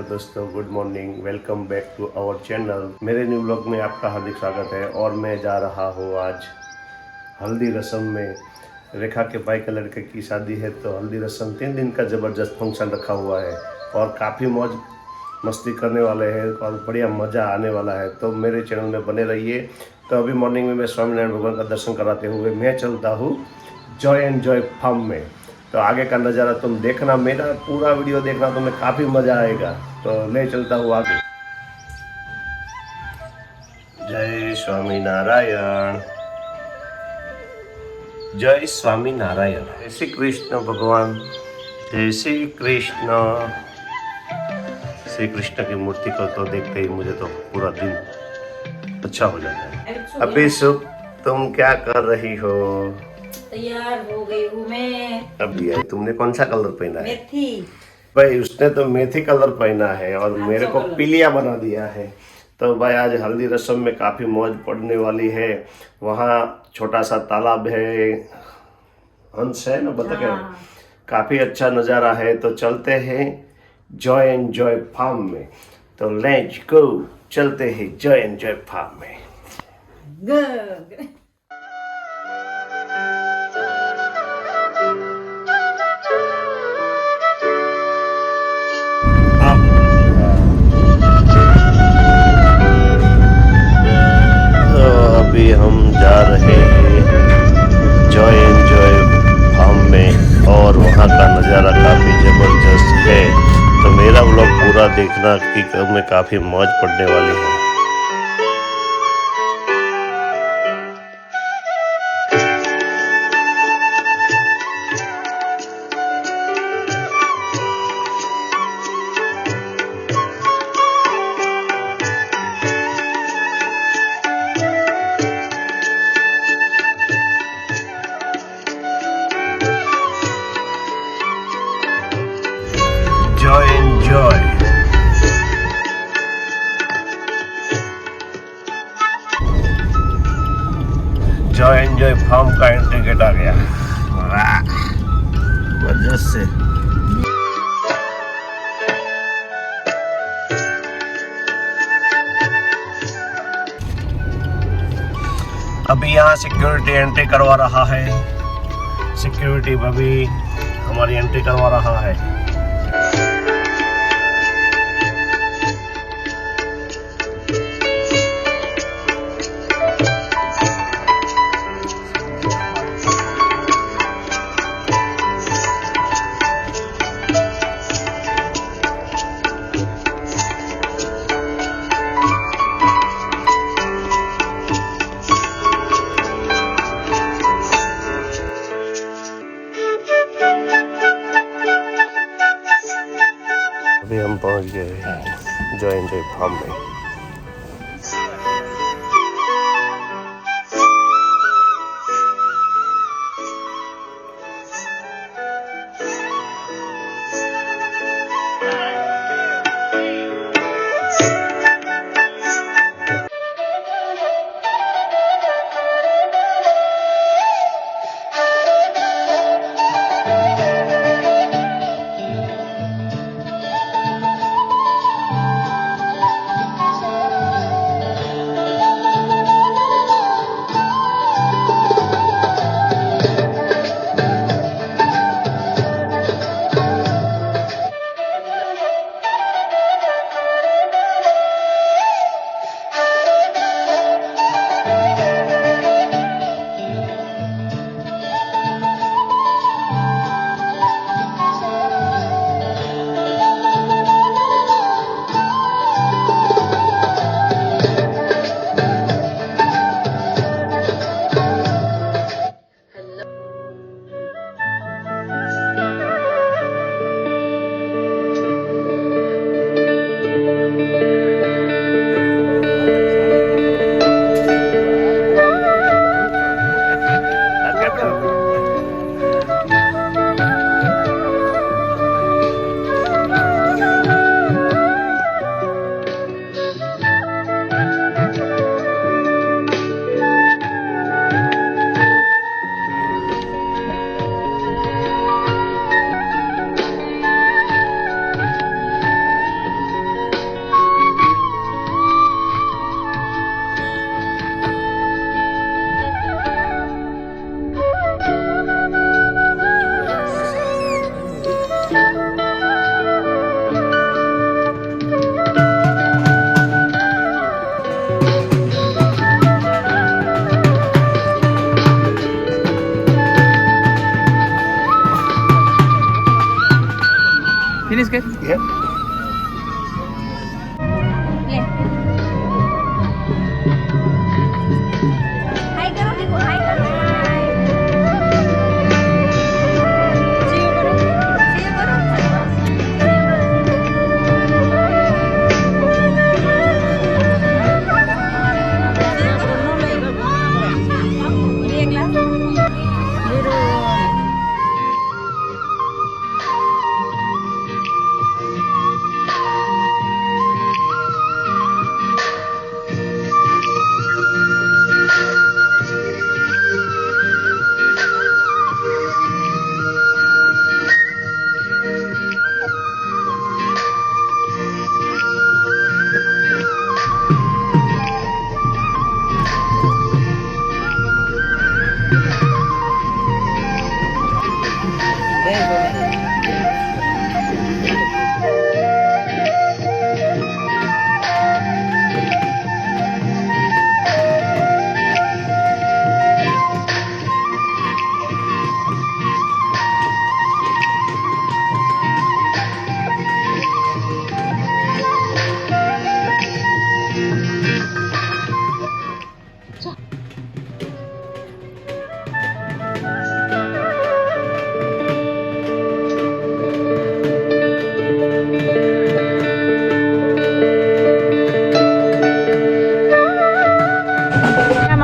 दोस्तों, good morning. Welcome back to our channel. मेरे new blog में आपका हार्दिक स्वागत है। और मैं जा रहा हूँ आज हल्दी रस्म में। रेखा के भाई के लड़के की शादी है, तो हल्दी रस्म 3 दिन का ज़बरदस्त फंक्शन रखा हुआ है और काफ़ी मौज मस्ती करने वाले हैं और बढ़िया मज़ा आने वाला है। तो मेरे चैनल में बने रहिए। तो अभी मॉर्निंग में मैं स्वामीनारायण भगवान का दर्शन कराते हुए मैं चलता हूँ जॉय एंड जॉय फार्म में। तो आगे का नज़ारा तुम देखना, मेरा पूरा वीडियो देखना, तुम्हें काफ़ी मज़ा आएगा। तो ले चलता हूँ आगे। जय स्वामी नारायण, जय स्वामी नारायण। जय श्री कृष्ण भगवान, जय श्री कृष्ण। श्री कृष्ण की मूर्ति को तो देखते ही मुझे तो पूरा दिन अच्छा हो जाता है। अभी सुख, तुम क्या कर रही हो? तैयार हो गई हूँ मैं। अभी आई। तुमने कौन सा कलर पहना है? मेथी। भाई उसने तो मेथी कलर पहना है और मेरे को पीलिया बना दिया है। तो भाई आज हल्दी रस्म में काफ़ी मौज पड़ने वाली है। वहाँ छोटा सा तालाब है, हंस है ना, बतख है। काफ़ी अच्छा नज़ारा है। तो चलते हैं जॉय एंड जॉय फार्म में। तो लेट्स गो, चलते हैं जॉय एंड जॉय फार्म में। अभी हम जा रहे हैं जॉय एंड जॉय फार्म में और वहाँ का नज़ारा काफ़ी ज़बरदस्त है। तो मेरा व्लॉग पूरा देखना कि में काफ़ी मौज पड़ने वाली है। Joy and joy. Joy and Joy farm का एंट्री गेट आ गया। जबरदस्त से। अभी यहाँ सिक्योरिटी एंट्री करवा रहा है। सिक्योरिटी अभी हमारी एंट्री करवा रहा है। अभी हम पहुंच गए हैं जॉय एंड जॉय फार्म में। है। हाय करो, देखो हाय करो, हाय see you करो, see you करो, see you करो, ये ग्लास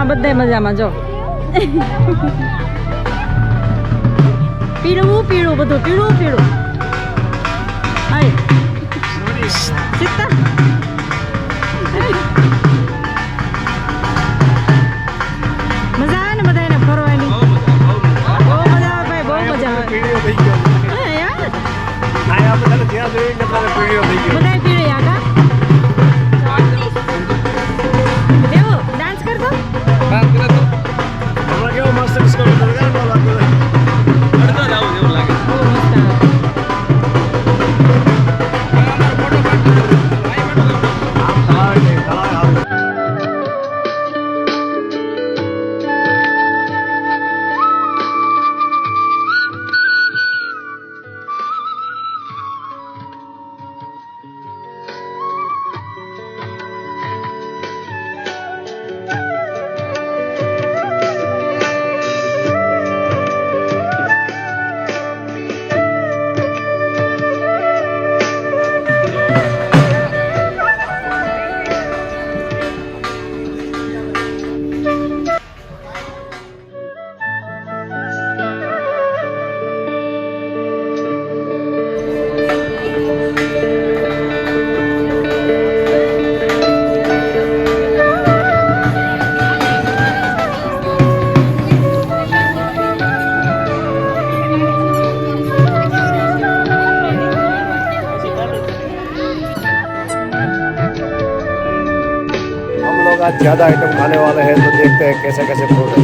બધા મજામાં જો પીળું પીળું બધું પીળું પીળું હાય સીતા મજા આવે ને બધાને ફરવાની બહુ મજા આવે ભાઈ બહુ મજા આવે બધા પીળી આગા દેવો ડાન્સ કરતો आज ज़्यादा आइटम खाने वाले हैं तो देखते हैं कैसे कैसे फ्रूट है।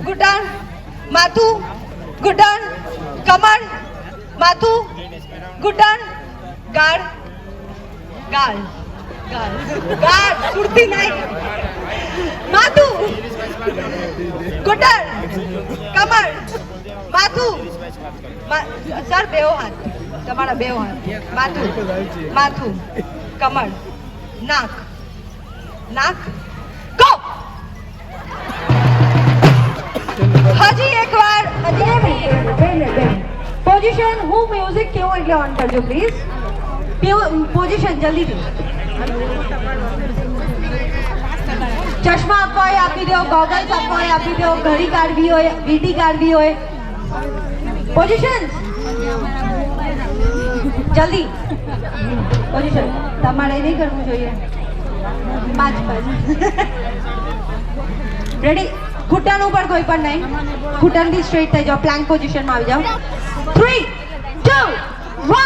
ઘૂંટણ માથું ઘૂંટણ કમર માથું ઘૂંટણ ગાળ ગાળ ગાળ ગાળ સુરતી નહીં માથું ઘૂંટણ કમર માથું સર બેવો હાથ તમારા બેવો હાથ માથું માથું કમર નાક નાક ગો હજી એકવાર પોઝિશન હું મ્યુઝિક કેવું એટલે ઓન કરજો પ્લીઝ પોઝિશન જલ્દીથી ચશ્મા આપવા હોય આપી દો ગોગલ્સ આપવા હોય આપી દો ઘડી કાઢવી હોય વીટી કાઢવી હોય પોઝિશન જલ્દી પોઝિશન તમારે નહીં કરવું જોઈએ 5 રેડી ઘૂંટણ ઉપર કોઈ પણ નહીં ઘૂંટણથી સ્ટ્રેટ થઈ જાઓ પ્લાન્ક પોઝિશનમાં આવી જાઓ 3 2 1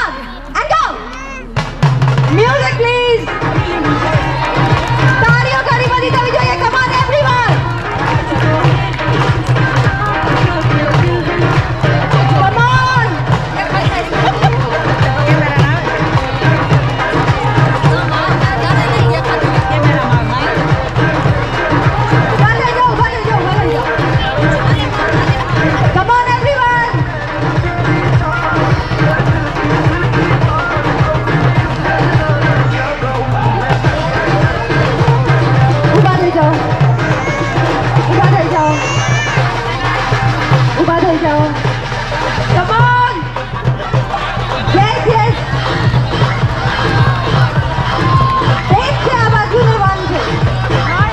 and go music please તાળીઓ ઘણી બધી થવી જોઈએ come on everyone come on come on everyone ઊભા થઈ જાઓ ઊભા થઈ જાઓ ઊભા થઈ જાઓ come on yes yes એક છે આ બાજુ લેવાનું છે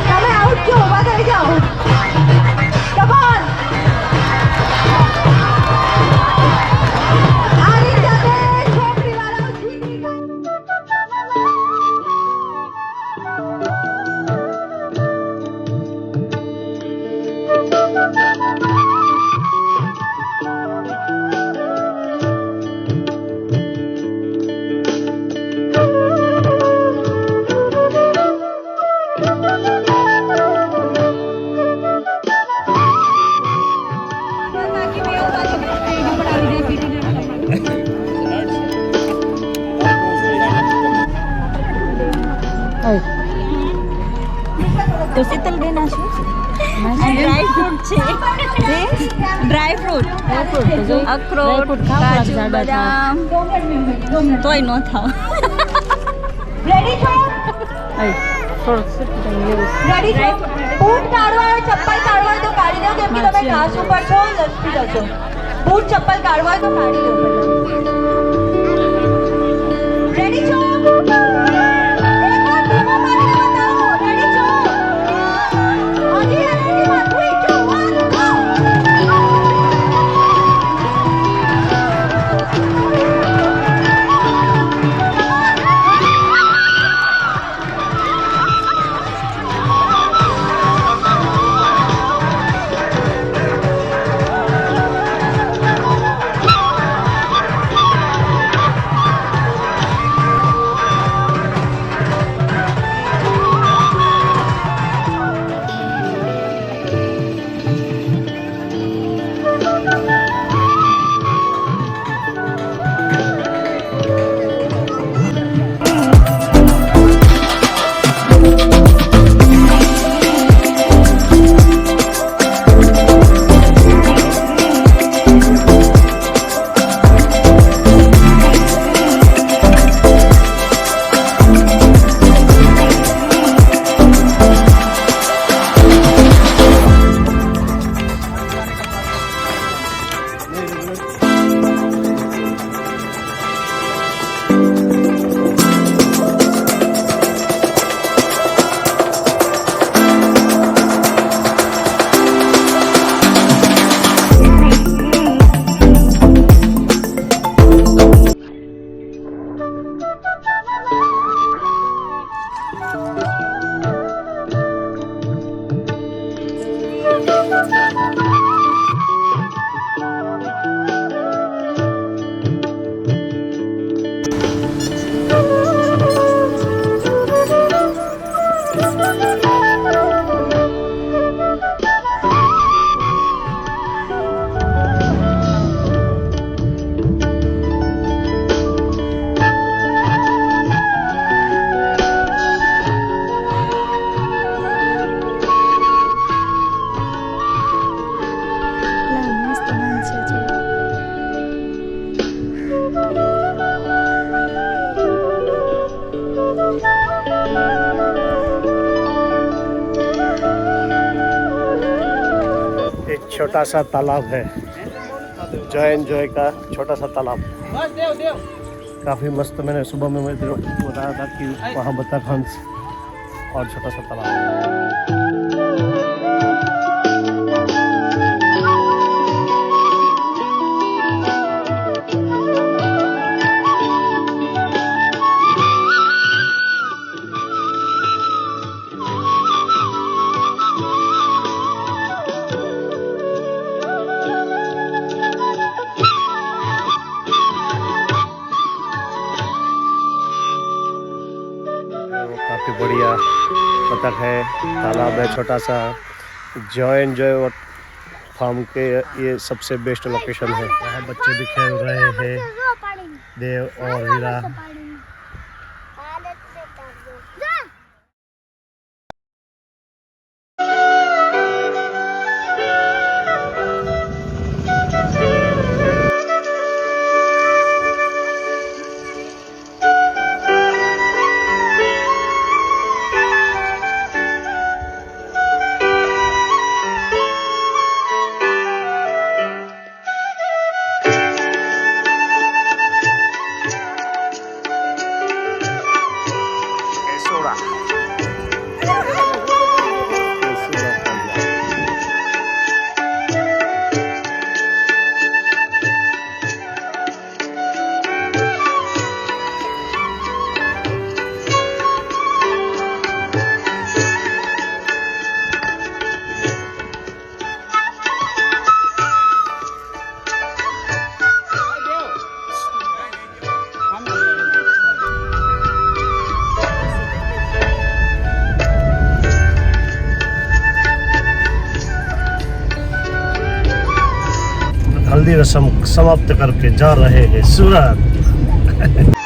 તમે આઉટ છો ઊભા થઈ જાઓ come on આની સાથે છોકરીવાળાઓ જીતી તો શીતલબેન આ શું છે ડ્રાય ફ્રૂટ છે ડ્રાય ફ્રૂટ અખરોટ કાજુ બદામ તોય ન થાવ રેડી છો રેડી છો બૂટ કાઢવા હોય ચપ્પલ કાઢવા હોય તો કાઢી દો કેમ કે તમે ઘાસ ઉપર છો લસતી જશો બૂટ ચપ્પલ કાઢવા હોય તો કાઢી દો રેડી છો एक छोटा सा तालाब है, जॉय एंड जॉय का छोटा सा तालाब, काफ़ी मस्त। मैंने सुबह में मुझे बताया था कि वहाँ बतख हंस और छोटा सा तालाब। काफ़ी बढ़िया बतख है, तालाब है छोटा सा। जॉय एंड जॉय फार्म के ये सबसे बेस्ट लोकेशन है। यहाँ बच्चे भी खेल रहे हैं, देव और हीरा। हल्दी रस्म समाप्त करके जा रहे हैं सूरत।